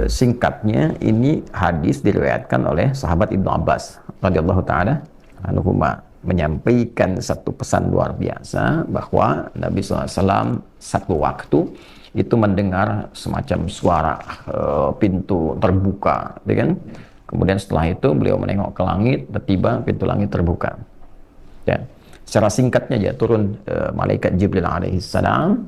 singkatnya ini hadis diriwayatkan oleh sahabat Ibnu Abbas radhiyallahu taala anhuma, menyampaikan satu pesan luar biasa bahwa Nabi SAW satu waktu itu mendengar semacam suara pintu terbuka, ya kan? Kemudian setelah itu beliau menengok ke langit, tiba-tiba pintu langit terbuka. Ya. Secara singkatnya ya, turun malaikat Jibril alaihissalam,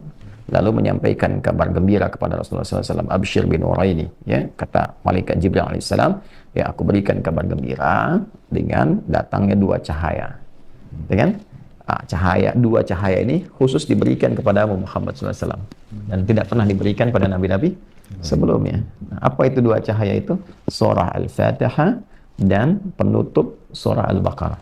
lalu menyampaikan kabar gembira kepada Rasulullah SAW. Abshir bin Nuraini, ya, kata malaikat Jibril alaihissalam, ya aku berikan kabar gembira dengan datangnya dua cahaya. Dengan dua cahaya ini khusus diberikan kepada Muhammad SAW dan tidak pernah diberikan pada nabi-nabi sebelumnya. Nah, apa itu dua cahaya itu? Surah Al-Fatihah dan penutup surah Al-Baqarah.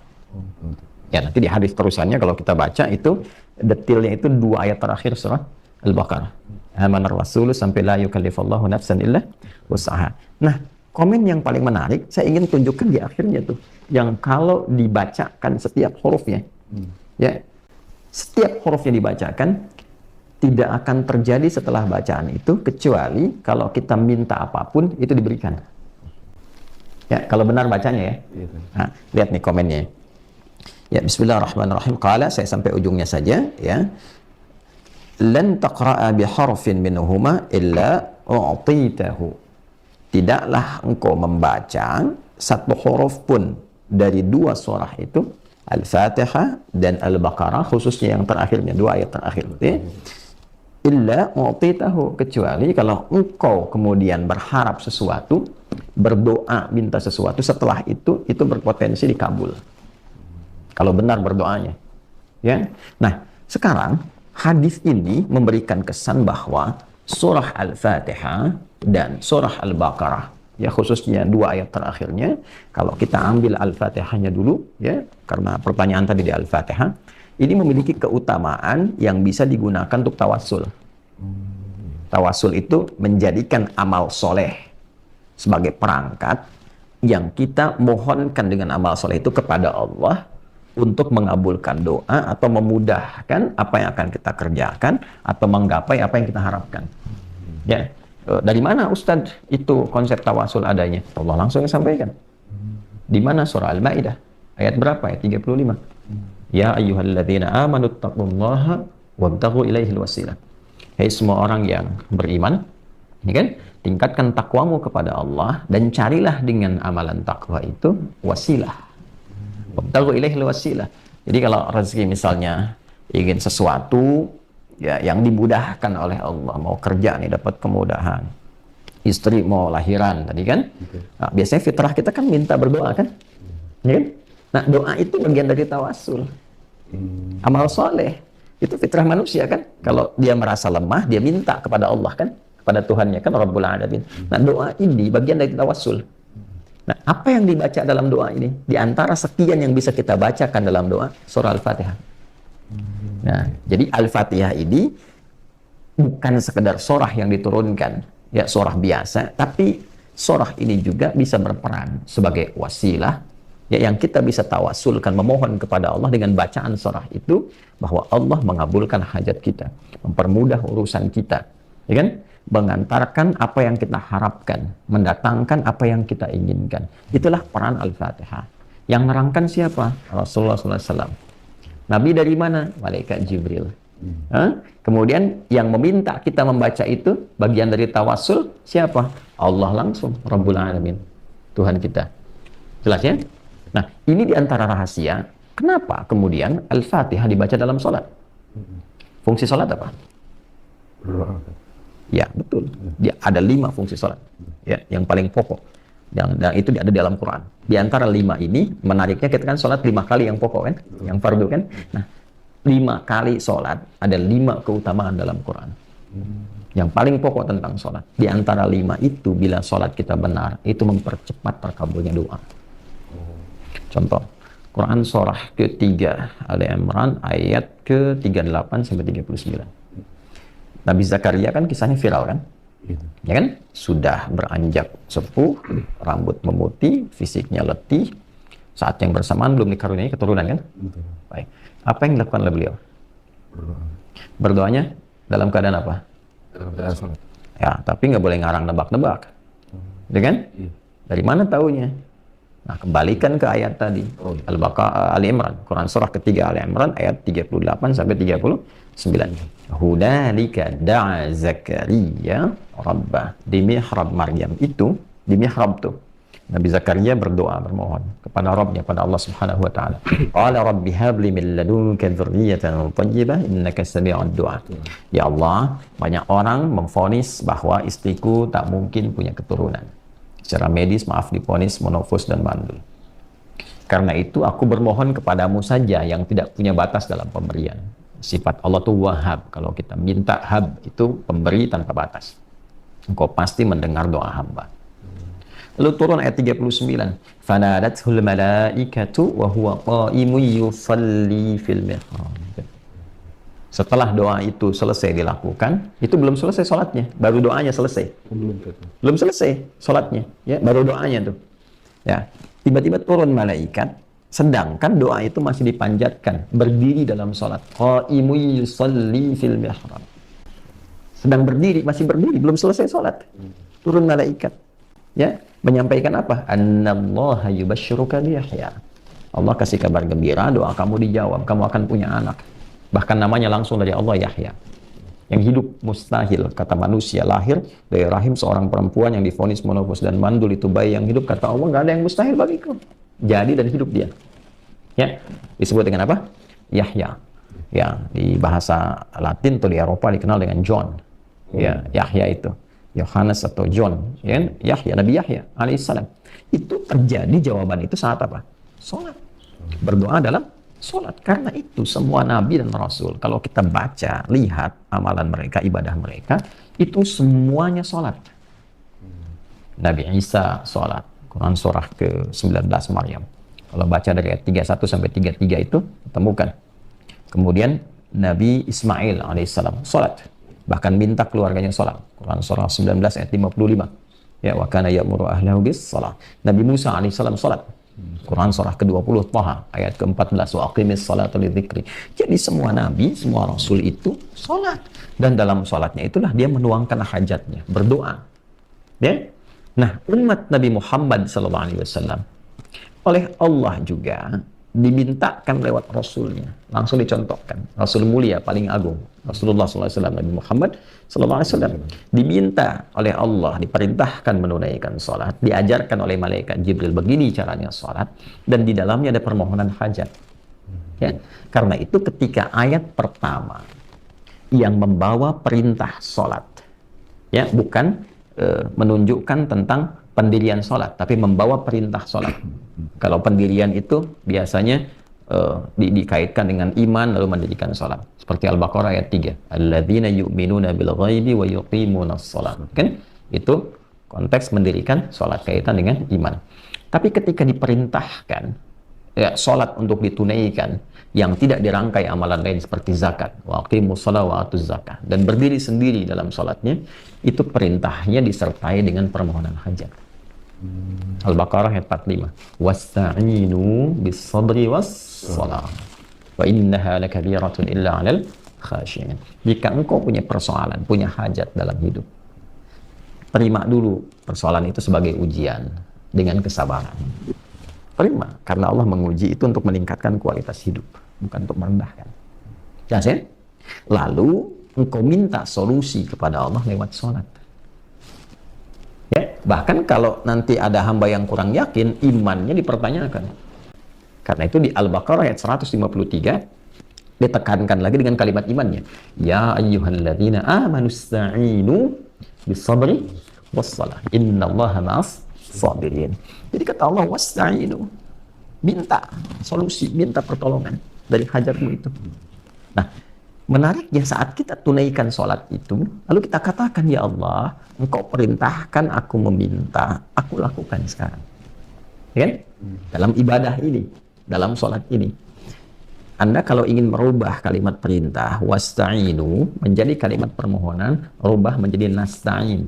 Ya, nanti di hadis terusannya kalau kita baca itu detailnya itu dua ayat terakhir surah Al-Baqarah. Amanar Rasul sampai la yukallifullahu nafsan illa wus'aha. Nah, komen yang paling menarik saya ingin tunjukkan di akhirnya tuh, yang kalau dibacakan setiap hurufnya, ya, setiap hurufnya dibacakan, tidak akan terjadi setelah bacaan itu kecuali kalau kita minta apapun itu diberikan. Ya, kalau benar bacanya ya. Nah, lihat nih komennya. Ya, bismillahirrahmanirrahim. Qala, saya sampai ujungnya saja ya. Lan taqra'a bi harfin minhuma illa u'titahu. Tidaklah engkau membaca satu huruf pun dari dua surah itu, Al-Fatihah dan Al-Baqarah, khususnya yang terakhirnya, dua ayat terakhir ya. Illa u'titahu, kecuali kalau engkau kemudian berharap sesuatu, berdoa minta sesuatu, setelah itu berpotensi dikabul kalau benar berdoanya, ya. Nah, sekarang hadis ini memberikan kesan bahwa surah Al-Fatihah dan surah Al-Baqarah, ya, khususnya dua ayat terakhirnya, kalau kita ambil Al-Fatihahnya dulu, ya, karena pertanyaan tadi di Al-Fatihah, ini memiliki keutamaan yang bisa digunakan untuk tawassul. Tawassul itu menjadikan amal soleh sebagai perangkat yang kita mohonkan dengan amal soleh itu kepada Allah untuk mengabulkan doa atau memudahkan apa yang akan kita kerjakan atau menggapai apa yang kita harapkan. Ya, dari mana Ustadz itu konsep tawasul adanya? Allah langsung sampaikan. Di mana? Surah Al-Maidah ayat berapa? Ayat 35. Ya ayyuhalladzina amanu taqullaha wabtaghu ilaihil wasilah. Hai semua orang yang beriman, ya kan? Tingkatkan takwamu kepada Allah dan carilah dengan amalan takwa itu wasilah. Wabtaghu ilaihil wasilah. Jadi kalau rezeki misalnya ingin sesuatu ya yang dimudahkan oleh Allah, mau kerja nih dapat kemudahan, istri mau lahiran tadi kan, nah, biasanya fitrah kita kan minta berdoa kan, ya kan? Nah, doa itu bagian dari tawasul, amal soleh, itu fitrah manusia kan. Kalau dia merasa lemah, dia minta kepada Allah kan, kepada Tuhannya kan, Rabbul Alamin. Nah, doa ini bagian dari tawasul. Nah, apa yang dibaca dalam doa ini? Di antara sekian yang bisa kita bacakan dalam doa, surah Al-Fatihah. Nah, jadi Al-Fatihah ini bukan sekedar surah yang diturunkan, ya surah biasa, tapi surah ini juga bisa berperan sebagai wasilah, ya, yang kita bisa tawasulkan, memohon kepada Allah dengan bacaan surah itu, bahwa Allah mengabulkan hajat kita, mempermudah urusan kita, ya kan? Mengantarkan apa yang kita harapkan, mendatangkan apa yang kita inginkan. Itulah peran Al-Fatihah. Yang nerangkan siapa? Rasulullah SAW. Nabi dari mana? Malaikat Jibril. Kemudian yang meminta kita membaca itu, bagian dari tawasul, siapa? Allah langsung, Rabbul Alamin, Tuhan kita. Jelas ya? Nah, ini diantara rahasia. Kenapa kemudian Al-Fatihah dibaca dalam sholat? Fungsi sholat apa? Ya, betul. Dia ada 5 fungsi sholat. Ya, yang paling pokok. Dan itu ada di dalam Quran. Di antara 5 ini, menariknya kita kan sholat 5 kali yang pokok kan? Yang fardu kan? Nah, 5 kali sholat, ada 5 keutamaan dalam Quran. Yang paling pokok tentang sholat. Di antara 5 itu, bila sholat kita benar, itu mempercepat terkabulnya doa. Contoh, Quran surah ke-3, Ali Imran, ayat ke-38 sampai 39. Nabi Zakaria kan kisahnya viral kan, ya kan? Sudah beranjak sepuh, rambut memutih, fisiknya letih, saat yang bersamaan belum dikaruniai keturunan kan? Baik. Apa yang dilakukan oleh beliau? Berdoanya dalam keadaan apa? Dalam keadaan sholat. Ya, tapi nggak boleh ngarang nebak-nebak. Ya kan? Dari mana taunya? Nah, kembalikan ke ayat tadi. Al-Baqarah, Ali Imran, Quran surah ketiga Ali Imran ayat 38 sampai 39. Hunalika da'a Zakaria rabbah. Di mihrab Maryam itu, di mihrab tuh, Nabi Zakaria berdoa, bermohon kepada Rabbnya, pada Allah Subhanahu wa taala. Qala rabbi habli min ladunka dzurriyyatan thayyibah innaka sami'ud du'a. Ya Allah, banyak orang memvonis bahwa istriku tak mungkin punya keturunan. Secara medis, maaf, divonis monofos dan mandul. Karena itu aku bermohon kepadamu saja yang tidak punya batas dalam pemberian. Sifat Allah itu wahab. Kalau kita minta hab, itu pemberi tanpa batas. Engkau pasti mendengar doa hamba. Lalu turun ayat 39. Fanadathul malaikatu wa huwa qa'imun yusalli fil mihrab. Setelah doa itu selesai dilakukan, itu belum selesai sholatnya, baru doanya selesai. Belum selesai sholatnya, ya, baru doanya tuh. Ya, tiba-tiba turun malaikat, sedangkan doa itu masih dipanjatkan, berdiri dalam sholat. Qa'imun yusalli fil mihrab. Sedang berdiri, masih berdiri, belum selesai sholat. Turun malaikat, ya, menyampaikan apa? Annallaha yubashshiruka bi Yahya. Allah kasih kabar gembira, doa kamu dijawab, kamu akan punya anak. Bahkan namanya langsung dari Allah, Yahya. Yang hidup mustahil, kata manusia, lahir dari rahim seorang perempuan yang divonis monofos dan mandul, itu bayi yang hidup, kata Allah, nggak ada yang mustahil bagiku. Jadi dan hidup dia. Ya, disebut dengan apa? Yahya. Ya, di bahasa Latin atau di Eropa dikenal dengan John. Ya, Yahya itu. Yohanes atau John. Ya, Yahya, Nabi Yahya alaihissalam. Itu terjadi, jawaban itu saat apa? Sholat. Berdoa dalam sholat. Karena itu semua nabi dan rasul, kalau kita baca, lihat amalan mereka, ibadah mereka, itu semuanya sholat. Nabi Isa sholat, Quran surah ke-19 Maryam. Kalau baca dari ayat 31 sampai 33 itu temukan. Kemudian Nabi Ismail alaihissalam sholat, bahkan minta keluarganya sholat. Quran surah 19 ayat 55. Ya, wa kana ya'muru ahlahu bis shalah. Nabi Musa alaihissalam sholat. Quran surah ke-20 Taha ayat ke-14, wa aqimis salata lidzikri. Jadi semua nabi, semua rasul itu salat, dan dalam salatnya itulah dia menuangkan hajatnya, berdoa. Ya? Nah, umat Nabi Muhammad SAW oleh Allah juga dimintakan lewat rasulnya, langsung dicontohkan. Rasul mulia paling agung, Rasulullah SAW, Nabi Muhammad SAW, diminta oleh Allah, diperintahkan menunaikan sholat, diajarkan oleh malaikat Jibril begini caranya sholat, dan di dalamnya ada permohonan hajat. Ya, karena itu ketika ayat pertama yang membawa perintah sholat, ya, bukan menunjukkan tentang pendirian sholat, tapi membawa perintah sholat. Kalau pendirian itu biasanya dikaitkan dengan iman lalu mendirikan sholat. Seperti Al-Baqarah ayat 3. Alladzina yu'minuna bil ghaibi wa yuqimunas sholat. Kan? Itu konteks mendirikan sholat, kaitan dengan iman. Tapi ketika diperintahkan ya, sholat untuk ditunaikan yang tidak dirangkai amalan lain seperti zakat, wa aqimus sholat wa atuz zakah, dan berdiri sendiri dalam sholatnya, itu perintahnya disertai dengan permohonan hajat. Al-Baqarah ayat 45. Wasta'inu bis sabri was shalah wa innaha lakabiratun illa 'alal khashiyin. Jika engkau punya persoalan, punya hajat dalam hidup, terima dulu persoalan itu sebagai ujian dengan kesabaran. Terima, karena Allah menguji itu untuk meningkatkan kualitas hidup, bukan untuk merendahkan. Jelas ya? Lalu engkau minta solusi kepada Allah lewat sholat. Ya, bahkan kalau nanti ada hamba yang kurang yakin, imannya dipertanyakan. Karena itu di Al-Baqarah ayat 153 ditekankan lagi dengan kalimat imannya. Ya ayyuhalladzina amanu ista'inu bis-sabri was-shalah. Innallaha ma'as sabirin. Jadi kata Allah, wasta'inu, minta solusi, minta pertolongan dari hajatmu itu. Nah, menariknya saat kita tunaikan sholat itu, lalu kita katakan, ya Allah, Engkau perintahkan aku meminta, aku lakukan sekarang. Ya kan? Dalam ibadah ini, dalam sholat ini. Anda kalau ingin merubah kalimat perintah, wasta'inu, menjadi kalimat permohonan, rubah menjadi nasta'in.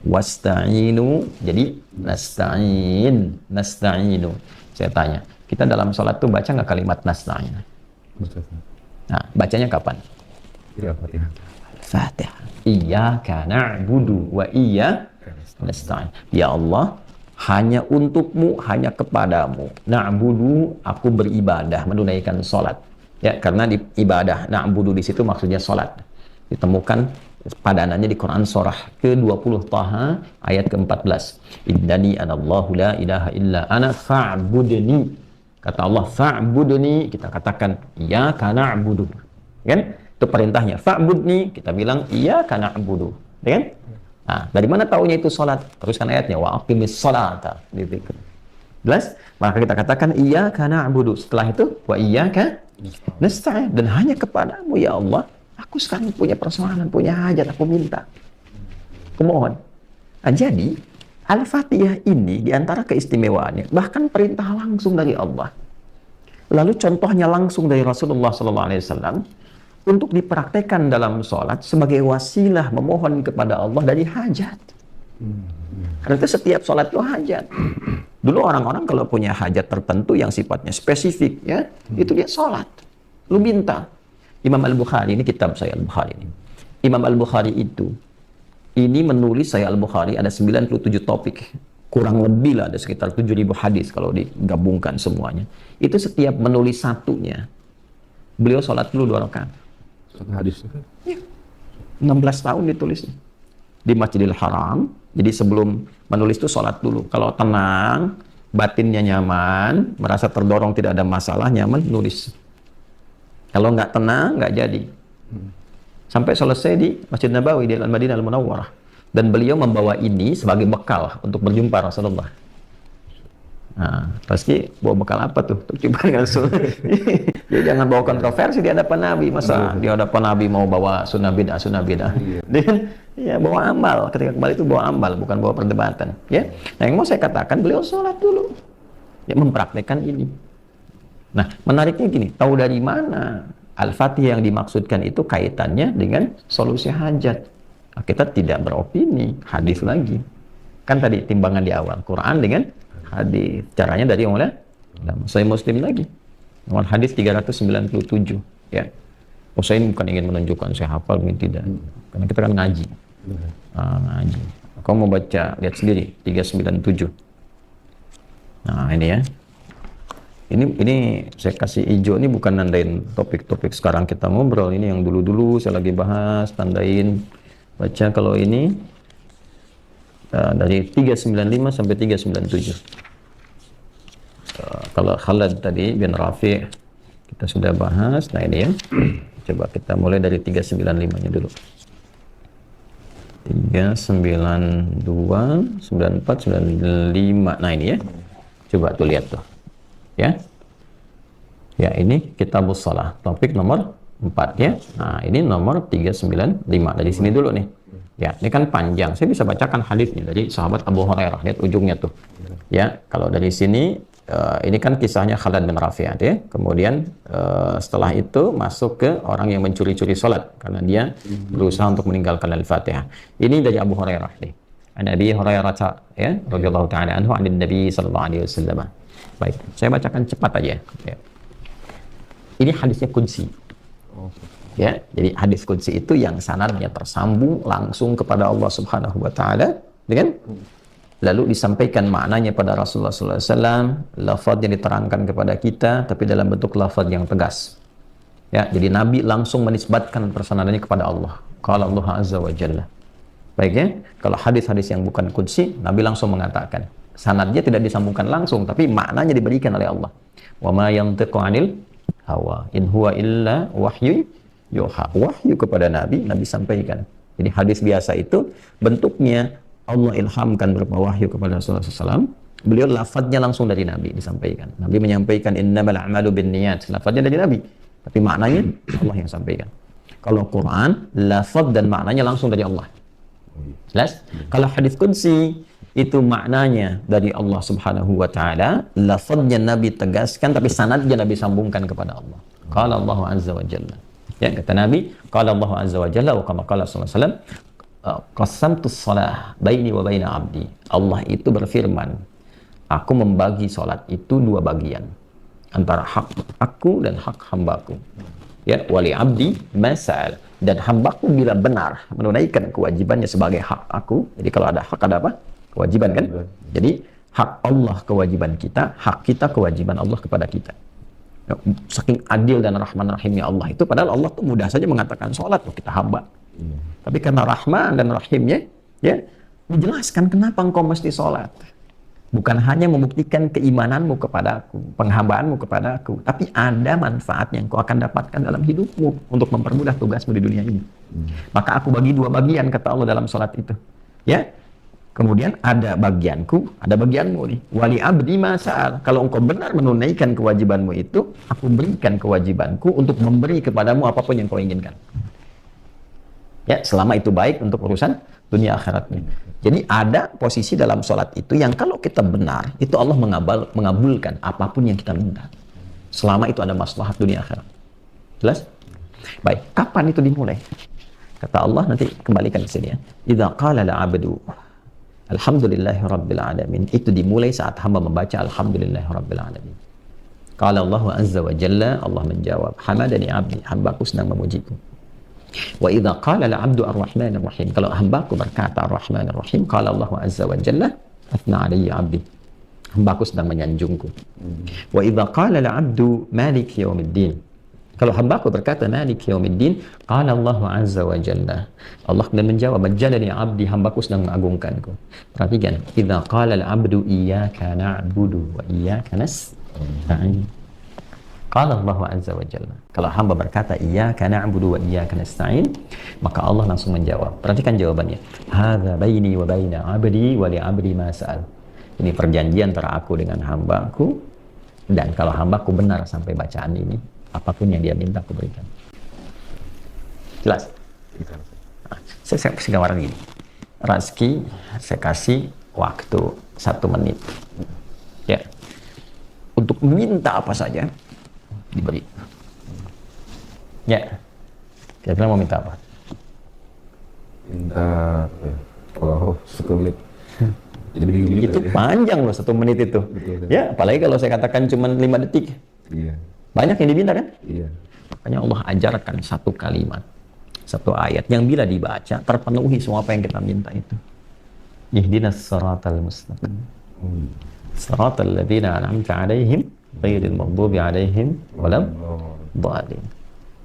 Wasta'inu, jadi nasta'in, nasta'inu. Saya tanya, kita dalam sholat tuh baca nggak kalimat nasta'in? Nah, bacanya kapan? Fatihah. Iyyaka na'budu wa iyyaka nasta'in. Ya Allah, hanya untukmu, hanya kepadamu. Na'budu, aku beribadah, menunaikan salat. Ya, karena di ibadah na'budu di situ maksudnya salat. Ditemukan padanannya di Quran surah ke-20 Taha ayat ke-14. Innani anallahu la ilaha illa ana fa'budni. Kata Allah fa'budni, kita katakan iyyaka na'budu. Kan? Itu perintahnya. Fa'budni, kita bilang iyyaka na'budu. Ya kan? Nah, dari mana taunya itu salat? Teruskan ayatnya wa aqimis salata. Jelas? Maka kita katakan iyyaka na'budu. Setelah itu wa iyyaka nasta'in, dan hanya kepadamu ya Allah aku sekarang punya persoalan, punya hajat, aku minta, aku mohon. Nah, jadi Al-Fatihah ini diantara keistimewaannya bahkan perintah langsung dari Allah, lalu contohnya langsung dari Rasulullah SAW untuk dipraktekkan dalam sholat sebagai wasilah memohon kepada Allah dari hajat. Karena itu setiap sholat itu hajat. Dulu orang-orang kalau punya hajat tertentu yang sifatnya spesifik, ya, itu dia sholat, lu minta. Imam Al-Bukhari, ini kitab saya Al-Bukhari ini. Imam Al-Bukhari ini menulis saya Al-Bukhari ada 97 topik. Kurang lebih lah ada sekitar 7.000 hadis kalau digabungkan semuanya. Itu setiap menulis satunya, beliau sholat dulu 2 rakaat. Satu hadis. Ya. 16 tahun ditulisnya. Di Masjidil Haram. Jadi sebelum menulis itu sholat dulu. Kalau tenang, batinnya nyaman, merasa terdorong tidak ada masalah, nyaman, nulis. Kalau nggak tenang, nggak jadi. Sampai selesai di Masjid Nabawi di Al-Madinah Al-Munawwarah. Dan beliau membawa ini sebagai bekal untuk berjumpa Rasulullah. Nah, pasti bawa bekal apa tuh? Untuk jumpa dengan Rasul. Jadi jangan bawa kontroversi di hadapan Nabi. Masa di hadapan Nabi mau bawa sunnah bid'ah. Dan ya bawa amal. Ketika kembali itu bawa amal, bukan bawa perdebatan. Ya. Nah, yang mau saya katakan, beliau sholat dulu. Ya, mempraktekkan ini. Nah, menariknya gini, tahu dari mana Al-Fatihah yang dimaksudkan itu kaitannya dengan solusi hajat? Nah, kita tidak beropini, hadis lagi. Kan tadi timbangan di awal, Quran dengan hadis. Caranya dari yang mana? Saya Muslim lagi. Nomor hadis 397. Ya. Saya bukan ingin menunjukkan saya hafal, mungkin tidak. Karena kita kan ngaji. Ngaji. Kamu mau baca, lihat sendiri, 397. Nah, ini ya. Ini saya kasih hijau, ini bukan nandain topik-topik sekarang kita ngobrol, ini yang dulu-dulu saya lagi bahas, tandain, baca. Kalau ini dari 395 sampai 397. Kalau Khalad tadi bin Rafi' kita sudah bahas. Nah ini ya, coba kita mulai dari 395 nya dulu. 392, 94, 95. Nah ini ya, coba tuh lihat tuh. Ya, ini Kitabus Shalah, topik nomor 4 ya. Nah, ini nomor 395. Dari sini dulu nih. Ya, ini kan panjang. Saya bisa bacakan hadisnya dari sahabat Abu Hurairah. Lihat ujungnya tuh. Ya, kalau dari sini ini kan kisahnya Khalad bin Rafi' ya. Kemudian setelah itu masuk ke orang yang mencuri-curi salat karena dia berusaha untuk meninggalkan Al-Fatihah. Ini dari Abu Hurairah nih. An Abi Hurairah ya, radhiyallahu ta'ala anhu, an Nabi sallallahu alaihi wasallam. Baik, saya bacakan cepat aja. Ya. Ini hadisnya qudsi. Ya, jadi hadis qudsi itu yang sanadnya tersambung langsung kepada Allah Subhanahu wa taala, kan? Lalu disampaikan maknanya pada Rasulullah sallallahu alaihi wasallam, lafaz yang diterangkan kepada kita tapi dalam bentuk lafaz yang tegas. Ya, jadi Nabi langsung menisbatkan persanadannya kepada Allah. Qala Allah azza wa jalla. Baik ya, kalau hadis-hadis yang bukan qudsi, Nabi langsung mengatakan. Sanadnya tidak disambungkan langsung, tapi maknanya diberikan oleh Allah. Wa ma yantiqu 'anil hawa in huwa illa wahyu yuha. Wahyu kepada Nabi sampaikan. Jadi hadis biasa itu bentuknya Allah ilhamkan berupa wahyu kepada Rasulullah SAW. Beliau lafadznya langsung dari Nabi disampaikan. Nabi menyampaikan innamal a'malu binniyat. Lafadznya dari Nabi, tapi maknanya Allah yang sampaikan. Kalau Quran, lafadz dan maknanya langsung dari Allah. Jelas? Kalau hadis qudsi itu maknanya dari Allah Subhanahu wa taala, lafadznya Nabi tegaskan tapi sanadnya Nabi sambungkan kepada Allah. Qala Allah azza wa jalla. Ya, kata Nabi, qala Allah azza wa jalla wa kama qala sallallahu alaihi wasallam, qasamtus shalah baini wa baina 'abdi. Allah itu berfirman, aku membagi salat itu 2 bagian, antara hak aku dan hak hambaku. Ya, wali abdi masal, dan hambaku bila benar menunaikan kewajibannya sebagai hak aku. Jadi kalau ada hak ada apa? Kewajiban kan? Jadi hak Allah kewajiban kita, hak kita kewajiban Allah kepada kita. Ya, saking adil dan rahman rahimnya Allah itu, padahal Allah tuh mudah saja mengatakan sholat loh kita hamba. Tapi karena rahman dan rahimnya, ya menjelaskan kenapa engkau mesti sholat. Bukan hanya membuktikan keimananmu kepadaku, penghambaanmu kepadaku, tapi ada manfaat yang kau akan dapatkan dalam hidupmu untuk mempermudah tugasmu di dunia ini. Maka aku bagi dua bagian, kata Allah dalam sholat itu. Ya, kemudian ada bagianku, ada bagianmu nih. Wali abdi masal. Kalau engkau benar menunaikan kewajibanmu itu, aku berikan kewajibanku untuk memberi kepadamu apapun yang kau inginkan. Ya, selama itu baik untuk urusan dunia akhiratnya. Jadi ada posisi dalam sholat itu yang kalau kita benar, itu Allah mengabulkan apapun yang kita minta. Selama itu ada maslahat dunia akhirat. Jelas? Baik, kapan itu dimulai? Kata Allah, nanti kembalikan ke sini ya. Idza qala al-'abdu alhamdulillahi rabbil alamin. Itu dimulai saat hamba membaca alhamdulillahi rabbil alamin. Qala Allah azza wa jalla, Allah menjawab, hamadani 'abdi, hambaku sedang memujiku. Wa idza qala al-'abdu ar-rahman ar-rahim. Kalau hambaku berkata ar-rahman ar-rahim, qala Allah azza wa jalla, athna 'alayya 'abdi. Hambaku sedang menyanjungku. Wa idza qala al-'abdu malik yaumiddin. Kalau hambaku berkata malik yaumiddin, qala Allah azza wa jalla, Allah kemudian menjawab, majjadani 'abdi, hambaku sedang mengagungkanku. Perhatikan, idza qala al-'abdu iyyaka na'budu wa iyyaka nasta'in. Qala Allah azza wa jalla. Kalau hamba berkata iyyaka na'budu wa iyyaka nasta'in, maka Allah langsung menjawab. Perhatikan jawabannya. Hadza baini wa baina 'abdi wa li 'abdi ma sa'al. Ini perjanjian antara aku dengan hambaku, dan kalau hambaku benar sampai bacaan ini, apapun yang dia minta aku berikan. Jelas? Nah, saya gambaran gini. Razki saya kasih waktu 1 menit. Ya. Untuk minta apa saja diberi. Ya. Kira-kira mau minta apa? Minta kalau 1 menit. Jadi itu ya. Panjang loh 1 menit itu. Betul. Ya, apalagi kalau saya katakan cuma 5 detik. Iya. Banyak yang diminta kan? Iya. Makanya Allah ajarkan 1 kalimat, 1 ayat yang bila dibaca terpenuhi semua apa yang kita minta itu. Ihdinas siratal mustaqim. Siratal ladzina an'amta 'alaihim ghairil maghdubi 'alaihim walad dhalin.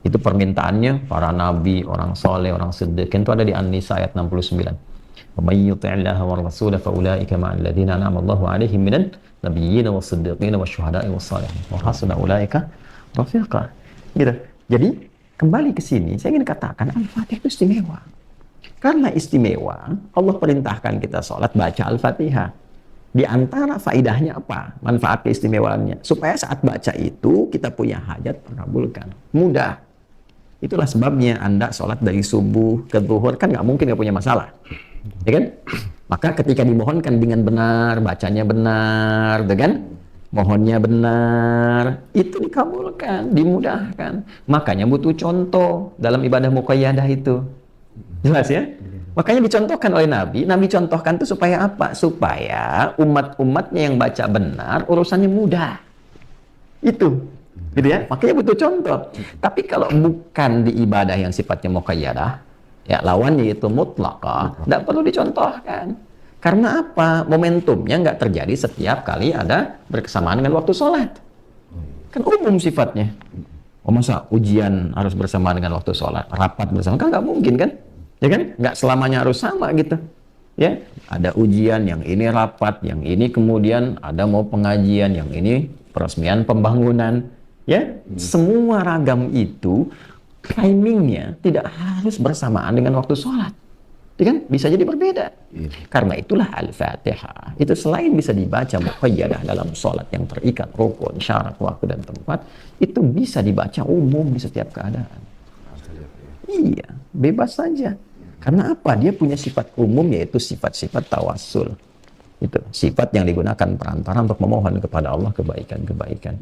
Itu permintaannya para nabi, orang soleh, orang siddiqin, itu ada di An-Nisa ayat 69. Wa may yuti'illaha war rasul fa ulaika ma'al ladzina an'ama Allahu 'alaihim minan nabiyyin was-siddiqin wasyuhada'i was-shalihin wa hasuna ulaika rafiqa. Gitu. Jadi kembali ke sini saya ingin katakan Al-Fatihah itu istimewa. Karena istimewa, Allah perintahkan kita sholat baca Al-Fatihah. Di antara faidahnya apa? Manfaat keistimewaannya. Supaya saat baca itu kita punya hajat terkabulkan. Mudah. Itulah sebabnya Anda sholat dari subuh ke zuhur kan nggak mungkin nggak punya masalah. Ya kan? Maka ketika dimohonkan dengan benar, bacanya benar, dengan mohonnya benar, itu dikabulkan, dimudahkan. Makanya butuh contoh dalam ibadah muqayyadah itu. Jelas ya? Makanya dicontohkan oleh Nabi. Nabi contohkan itu supaya apa? Supaya umat-umatnya yang baca benar, urusannya mudah. Itu. Gitu ya? Makanya butuh contoh. Tapi kalau bukan di ibadah yang sifatnya muqayyadah, ya lawannya itu mutlaqah, tidak perlu dicontohkan. Karena apa? Momentumnya nggak terjadi setiap kali ada berkesamaan dengan waktu sholat. Kan umum sifatnya. Oh masa ujian harus bersamaan dengan waktu sholat? Rapat bersama? Kan nggak mungkin kan? Ya kan? Nggak selamanya harus sama gitu. Ya, ada ujian, yang ini rapat, yang ini kemudian ada mau pengajian, yang ini peresmian pembangunan. Ya, semua ragam itu timingnya tidak harus bersamaan dengan waktu sholat. Ya kan? Bisa jadi berbeda. Karena itulah Al-Fatihah. Itu selain bisa dibaca muqayyadah dalam sholat yang terikat rukun, syarat, waktu, dan tempat, itu bisa dibaca umum di setiap keadaan. Iya, bebas saja. Karena apa? Dia punya sifat umum, yaitu sifat-sifat tawassul. Itu sifat yang digunakan perantara untuk memohon kepada Allah kebaikan-kebaikan.